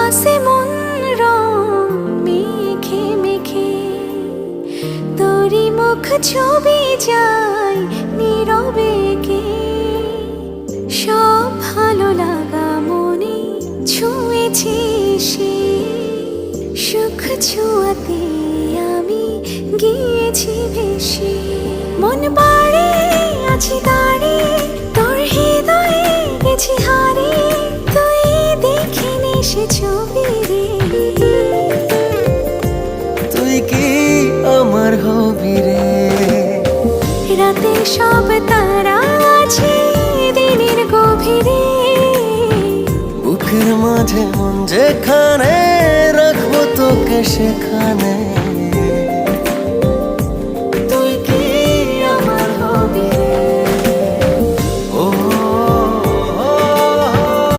ভাসে মন রং মেখে মেখে, তোরি মুখ ছবি যায় নীরবে কে। সব ভালো লাগা মনে ছুঁয়েছি সে, সুখ ছোঁয়াতে আমি গিয়েছি ভেসে। মন পাড়ে আছি দাঁড়িয়ে, তোর হৃদয়ে গেছি হারিয়ে, তুই দেখিনি সে ছবি রে। তুই কি আমার হবি রে? রাতে সব তারা আছে দিনের গভীরে, বুকের মাঝে মন যেখানে রাখবো তোকে সেখানে।